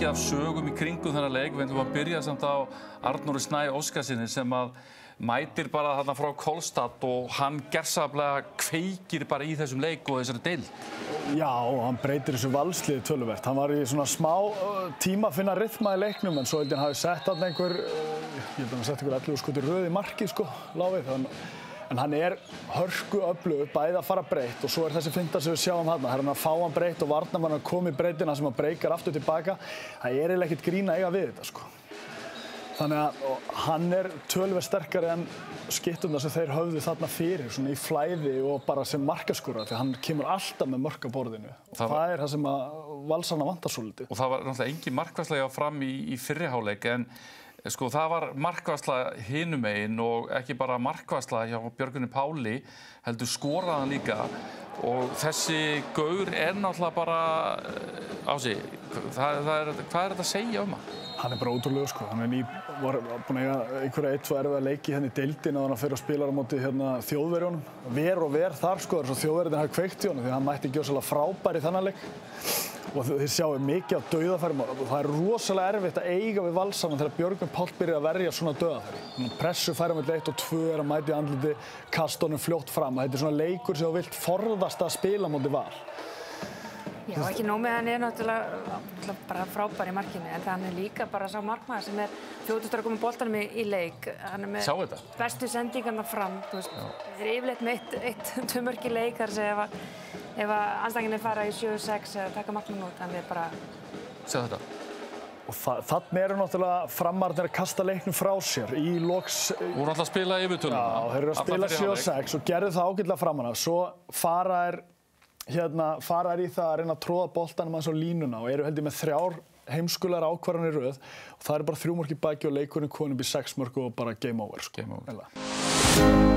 mikið af sögum í kringum þennan leik. Við ætlum að byrja samt á Arnóri Snæ Óskarsyni sem að mætir bara þarna frá Kolstad og hann gersamlega kveikir bara í þessum leik og þessari deild. Já, hann breytir þessu valsliði töluvert. Hann var í svona smá tíma að finna rytma í leiknum en svo held ég hann hafi sett þarna einhver, ég held að hann sett einhver 11 skotir röð í markið sko, láfið. En hann hörku öflugur, bæði að fara breytt og svo þessi finta sem við sjáum þarna. Það hann að fá hann breytt og varnarmann að koma í breytina sem hann breykar aftur tilbaka. Það eiginlega ekkert grín að eiga við þetta sko. Þannig að hann töluvert sterkari en skytturnar sem þeir höfðu þarna fyrir, svona í flæði og bara sem markaskora, því hann kemur alltaf með mörk á borðinu. Það það sem að Valsarana vantar svolítið. Og það var náttúrulega engin markvarsla fram í fyrri hálfleik, en sko það var markvarsla hinum megin og ekki bara markvarsla hjá Björgvini Páli, heldur skoraðan líka. Og þessi gaur náttúrulega bara á sig. Hvað þetta að segja um hann? Hann bara ótrúlegur sko. Hann var búinn að eiga einhverja 1-2 erfiða leiki hérna í deildinni áður en hann fer og spilar á móti Þjóðverjunum. Ver þar sko, þess að Þjóðverjarnir hafi kveikt í honum því hann mætti gjörsamlega frábær í þennan leik. Og þið sjáu mikið af dauðafærum og það rosalega erfitt að eiga við Valsarana þegar Björgvin Páll byrjar að verja svona dauðafæri. Pressufæri milli 1 og 2 að mæta í andliti, kasta honum fljótt fram. Þetta svona leikur sem þú vilt forðast að spila móti Val. Já, ekki nóg með hann náttúrulega bara frábær í markinu, en hann líka bara sá markmaður sem fljótastur að koma boltanum í leik. Hann með bestu sendingarna fram, þú veist. Þeir yfirleitt með 1-2 mörk í leik, þar sem ef andstæðingarnir fara í 7-6 eða taka markmann út, hann bara... Sjá þetta. Og þannig náttúrulega framarnir að kasta leiknum frá sér í loks... Voru alltaf að spila yfirtöluna. Já, þeir eru að spila 7-6 og gerðu það ágætlega framan af. Svo fara í það að reyna að tróða boltanum aðeins á línuna og eru heldur með 3 heimskulegar ákvarðanir í röð og það bara 3 mörk í baki og leikurinn kominn upp í 6 mörk og bara game over. Game over.